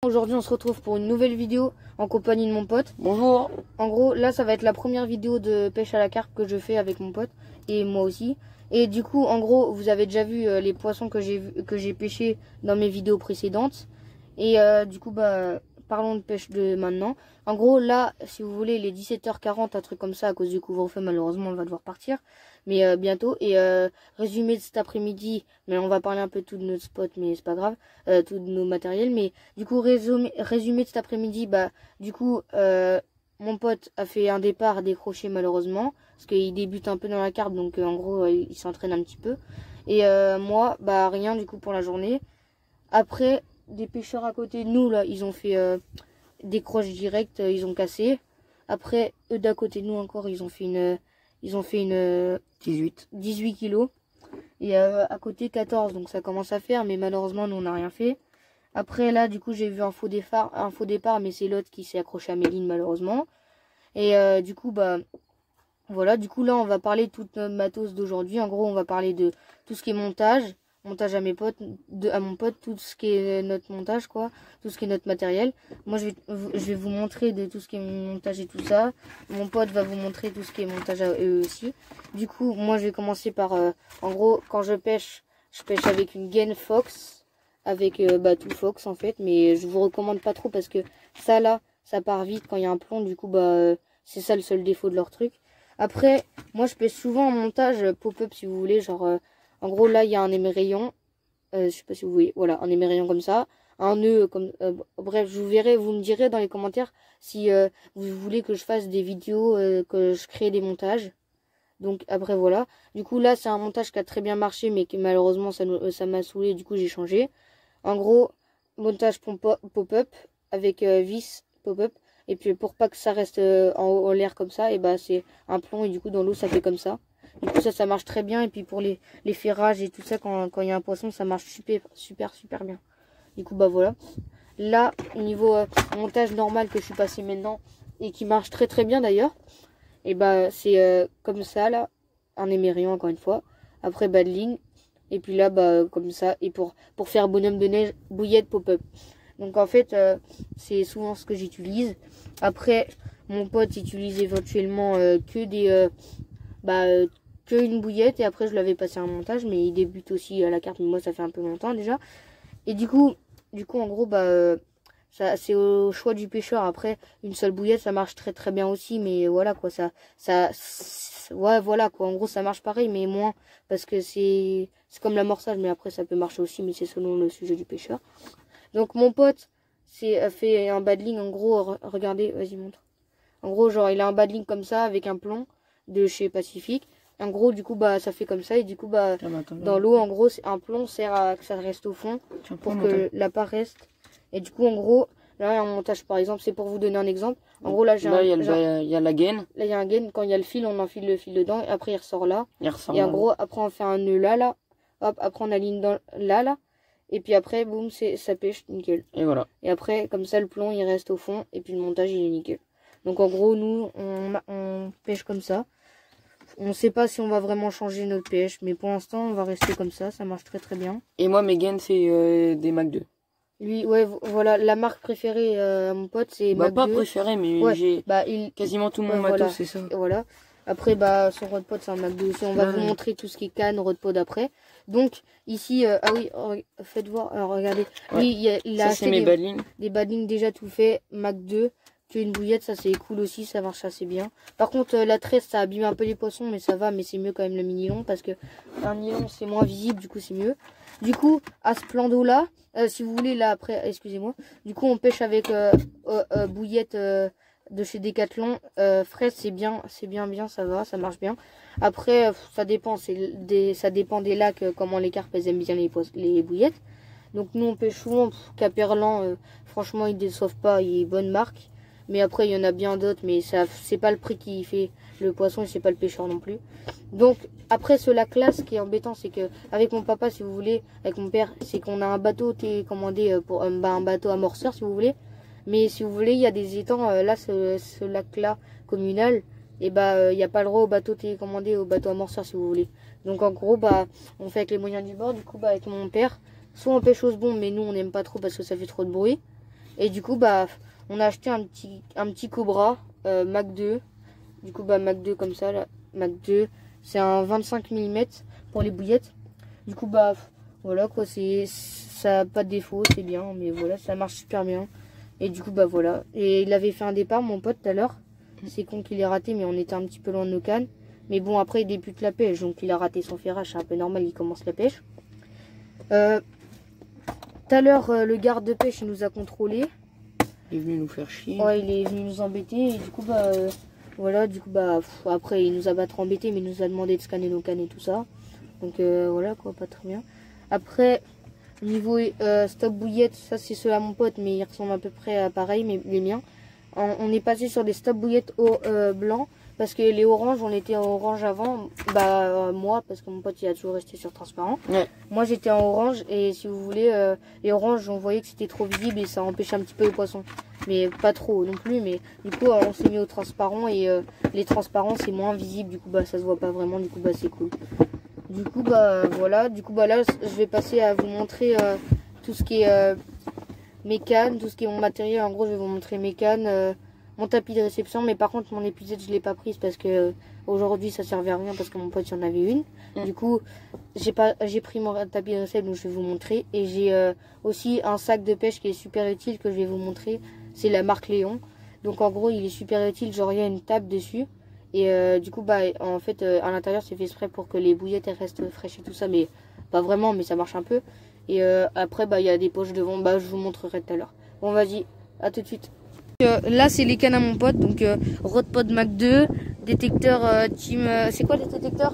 Aujourd'hui on se retrouve pour une nouvelle vidéo en compagnie de mon pote. Bonjour. En gros là ça va être la première vidéo de pêche à la carpe que je fais avec mon pote et moi aussi. Et du coup en gros vous avez déjà vu les poissons que j'ai pêchés dans mes vidéos précédentes. Et du coup parlons de pêche de maintenant. En gros là si vous voulez il est 17h40, un truc comme ça à cause du couvre-feu, malheureusement on va devoir partir. Mais bientôt, et résumé de cet après-midi, mais on va parler un peu tout de notre spot, mais c'est pas grave, tout de nos matériels. Mais du coup résumé de cet après-midi, du coup mon pote a fait un départ décroché malheureusement, parce qu'il débute un peu dans la carpe, donc en gros il s'entraîne un petit peu. Et moi, rien du coup pour la journée. Après, des pêcheurs à côté de nous, là, ils ont fait des croches directes, ils ont cassé. Après, eux d'à côté de nous encore, ils ont fait une 18 kilos. Et à côté 14, donc ça commence à faire, mais malheureusement nous on n'a rien fait. Après là du coup j'ai vu un faux départ, mais c'est l'autre qui s'est accroché à mes lignes malheureusement. Et du coup voilà, du coup là on va parler de toute notre matos d'aujourd'hui. En gros on va parler de tout ce qui est montage à mes potes, à mon pote, tout ce qui est notre montage quoi, tout ce qui est notre matériel. Moi je vais vous montrer de tout ce qui est montage et tout ça. Mon pote va vous montrer tout ce qui est montage à eux aussi. Du coup moi je vais commencer par en gros quand je pêche avec une gaine Fox, avec tout Fox en fait, mais je vous recommande pas trop parce que ça là ça part vite quand il y a un plomb. Du coup c'est ça le seul défaut de leur truc. Après moi je pêche souvent en montage pop-up si vous voulez, genre en gros là il y a un émerillon, je sais pas si vous voyez, voilà un émerillon comme ça, un nœud comme bref je vous verrai, vous me direz dans les commentaires si vous voulez que je fasse des vidéos, que je crée des montages. Donc après voilà, du coup là c'est un montage qui a très bien marché mais qui malheureusement ça m'a saoulé, du coup j'ai changé. En gros montage pop-up avec vis pop-up, et puis pour pas que ça reste en l'air comme ça, et c'est un plomb et du coup dans l'eau ça fait comme ça. Du coup ça marche très bien, et puis pour les ferrages et tout ça quand il y a un poisson ça marche super bien. Du coup voilà. Là au niveau montage normal que je suis passé maintenant et qui marche très bien d'ailleurs, et c'est comme ça là, un émerillon encore une fois. Après de ligne, et puis là comme ça, et pour faire bonhomme de neige, bouillette pop-up. Donc en fait c'est souvent ce que j'utilise. Après mon pote utilise éventuellement que une bouillette, et après je l'avais passé un montage, mais il débute aussi à la carte, mais moi ça fait un peu longtemps déjà. Et du coup en gros ça c'est au choix du pêcheur. Après une seule bouillette ça marche très bien aussi, mais voilà quoi, ouais voilà quoi, en gros ça marche pareil mais moins, parce que c'est comme l'amorçage, mais après ça peut marcher aussi, mais c'est selon le sujet du pêcheur. Donc mon pote fait un badling en gros, regardez, vas-y montre. En gros genre il a un badling comme ça avec un plomb de chez Pacifique. En gros du coup ça fait comme ça, et du coup dans l'eau en gros un plomb sert à que ça reste au fond pour que l'appât reste. Et du coup en gros là un montage par exemple, c'est pour vous donner un exemple. En gros là il y a la gaine. Là il y a un gaine, quand il y a le fil on enfile le fil dedans, et après il ressort là. Et en là. gros après on fait un nœud là, hop, après on aligne dans là, et puis après boum ça pêche nickel. Et voilà. Et après comme ça le plomb il reste au fond, et puis le montage il est nickel. Donc en gros nous on pêche comme ça. On sait pas si on va vraiment changer notre pêche, mais pour l'instant on va rester comme ça marche très bien. Et moi mes gaines c'est des Mac 2. Lui ouais voilà, la marque préférée à mon pote c'est Mac 2. Pas préférée, mais ouais, j'ai quasiment tout mon matos, c'est ça. Et voilà. Après son rodpod c'est un Mac 2 aussi. On va vous montrer tout ce qui est canne, rodpod après. Donc ici ah oui, faites voir, alors regardez. Lui il a acheté des badlings déjà tout fait, Mac 2. Une bouillette ça c'est cool aussi, ça marche assez bien. Par contre la tresse ça abîme un peu les poissons, mais ça va, mais c'est mieux quand même le mini-long, parce que un nylon c'est moins visible, du coup c'est mieux. Du coup à ce plan d'eau là, si vous voulez là après, excusez-moi, du coup on pêche avec bouillette de chez Decathlon, fraise, c'est bien, ça va, ça marche bien. Après ça dépend, ça dépend des lacs, comment les carpes elles aiment bien les bouillettes. Donc nous on pêche souvent Caperlan, franchement ils déçoivent pas, il est bonne marque. Mais après il y en a bien d'autres, mais c'est pas le prix qui fait le poisson, et c'est pas le pêcheur non plus. Donc après ce lac là, ce qui est embêtant c'est que avec mon papa, si vous voulez, avec mon père, c'est qu'on a un bateau télécommandé pour un bateau amorceur si vous voulez. Mais si vous voulez il y a des étangs, là ce lac là communal, et il n'y a pas le droit au bateau télécommandé, au bateau amorceur si vous voulez. Donc en gros on fait avec les moyens du bord. Du coup avec mon père, soit on pêche au bon, mais nous on n'aime pas trop parce que ça fait trop de bruit. Et du coup, bah, on a acheté un petit Cobra Mac 2. Du coup, bah, Mac 2 comme ça, là. Mac 2, c'est un 25 mm pour les bouillettes. Du coup, bah, voilà quoi, ça n'a pas de défaut, c'est bien, mais voilà, ça marche super bien. Et du coup, bah voilà. Et il avait fait un départ, mon pote, tout à l'heure. C'est con qu'il ait raté, mais on était un petit peu loin de nos cannes. Mais bon, après, il débute la pêche, donc il a raté son ferrage, c'est un peu normal, il commence la pêche. Tout à l'heure, le garde de pêche, il nous a contrôlé. Il est venu nous faire chier. Ouais, il est venu nous embêter, et du coup, bah, voilà, du coup, bah, après, il nous a pas trop embêté, mais il nous a demandé de scanner nos cannes et tout ça. Donc, voilà, quoi, pas très bien. Après, niveau stop bouillette, ça, c'est ceux à mon pote, mais ils ressemblent à peu près à pareil, mais les miens. On est passé sur des stop bouillettes blancs. Parce que les oranges, on était en orange avant. Bah, moi, parce que mon pote, il a toujours resté sur transparent. Ouais. Moi, j'étais en orange. Et si vous voulez, les oranges, on voyait que c'était trop visible et ça empêchait un petit peu les poissons. Mais pas trop non plus. Mais du coup, on s'est mis au transparent. Et les transparents, c'est moins visible. Du coup, bah, ça se voit pas vraiment. Du coup, bah, c'est cool. Du coup, bah, voilà. Du coup, bah, là, je vais passer à vous montrer tout ce qui est mes cannes, tout ce qui est mon matériel. En gros, je vais vous montrer mes cannes. Mon tapis de réception, mais par contre mon épuisette je l'ai pas prise parce que aujourd'hui ça servait à rien parce que mon pote il en avait une. Du coup j'ai pris mon tapis de réception, donc je vais vous montrer. Et j'ai aussi un sac de pêche qui est super utile que je vais vous montrer. C'est la marque Léon. Donc en gros il est super utile, genre il y a une table dessus. Et du coup bah en fait à l'intérieur c'est fait exprès pour que les bouillettes elles restent fraîches et tout ça, mais pas vraiment, mais ça marche un peu. Et après bah il y a des poches devant, bah je vous montrerai tout à l'heure. Bon vas-y, à tout de suite. Là c'est les cannes à mon pote, donc Rodpod Mac 2, détecteur Team, c'est quoi les détecteurs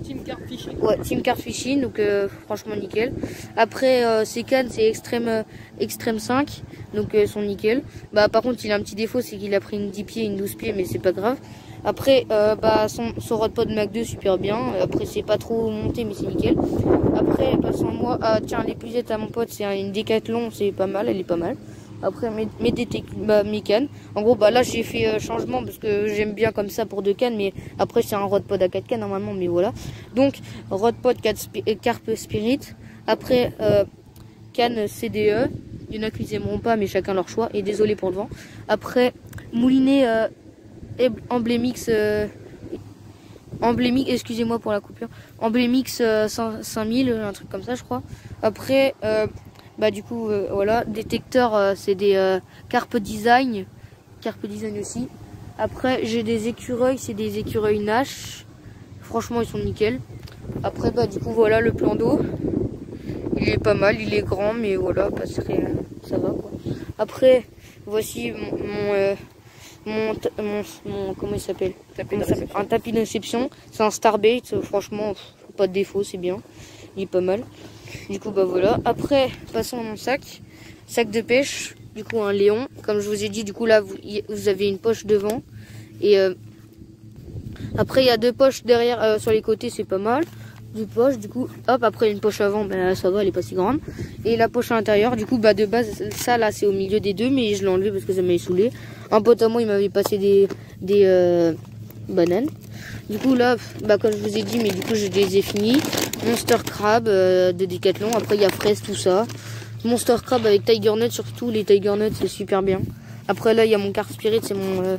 Team Carp Fishing. Ouais, Team Carp Fishing, donc franchement nickel. Après ces cannes c'est Extreme 5, donc sont nickel. Bah par contre il a un petit défaut, c'est qu'il a pris une 10 pieds, une 12 pieds, mais c'est pas grave. Après bah son Rodpod Mac 2 super bien. Après c'est pas trop monté mais c'est nickel. Après passons moi, tiens l'épuisette à mon pote, c'est une Décathlon, c'est pas mal, elle est pas mal. Après mes cannes. En gros bah là j'ai fait changement parce que j'aime bien comme ça pour 2 cannes, mais après c'est un Rodpod à 4 cannes normalement, mais voilà. Donc Rodpod Carp Spirit. Après canne CDE. Il y en a qui n'aimeront pas, mais chacun leur choix. Et désolé pour le vent. Après moulinet Emblemix excusez-moi pour la coupure. Emblemix 5000, un truc comme ça je crois. Après bah du coup voilà, détecteur c'est des Carp Design aussi. Après j'ai des écureuils, c'est des écureuils Nash, franchement ils sont nickel. Après bah du coup voilà le plan d'eau, il est pas mal, il est grand, mais voilà, ça va quoi. Après voici mon comment il s'appelle, un tapis de réception, c'est un Starbait, franchement pas de défaut, c'est bien, il est pas mal. Du coup bah voilà, après passons à mon sac de pêche, du coup un Léon, comme je vous ai dit. Du coup là vous avez une poche devant, et après il y a 2 poches derrière sur les côtés, c'est pas mal. 2 poches, du coup hop, après une poche avant, bah ça va, elle est pas si grande. Et la poche à l'intérieur, du coup bah de base ça là c'est au milieu des deux, mais je l'ai enlevé parce que ça m'avait saoulé. Un pote à moi il m'avait passé des bananes. Du coup là bah comme je vous ai dit, mais du coup je les ai finis. Monster Crab de Décathlon, après il y a fraise, tout ça. Monster Crab avec Tiger Nut, surtout les Tiger Nut c'est super bien. Après là il y a mon Carp Spirit, c'est mon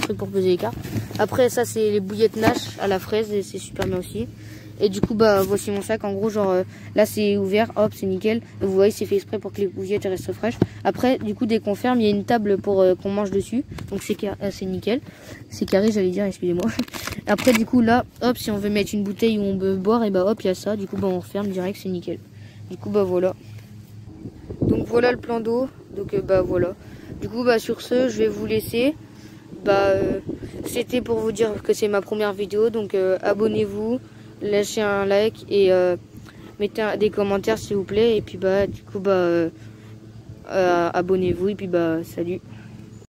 truc pour peser les carpes. Après ça c'est les bouillettes Nash à la fraise et c'est super bien aussi. Et du coup bah voici mon sac, en gros genre là c'est ouvert, hop c'est nickel. Vous voyez c'est fait exprès pour que les bouillettes restent fraîches. Après du coup dès qu'on ferme il y a une table pour qu'on mange dessus, donc c'est nickel. C'est carré j'allais dire, excusez-moi. Après du coup là hop, si on veut mettre une bouteille où on veut boire, et bah hop il y a ça, du coup bah on referme direct, c'est nickel. Du coup bah voilà. Donc voilà le plan d'eau, donc bah voilà. Du coup bah sur ce je vais vous laisser. Bah c'était pour vous dire que c'est ma première vidéo, donc abonnez-vous, lâchez un like et mettez des commentaires s'il vous plaît. Et puis bah du coup bah abonnez-vous et puis bah salut.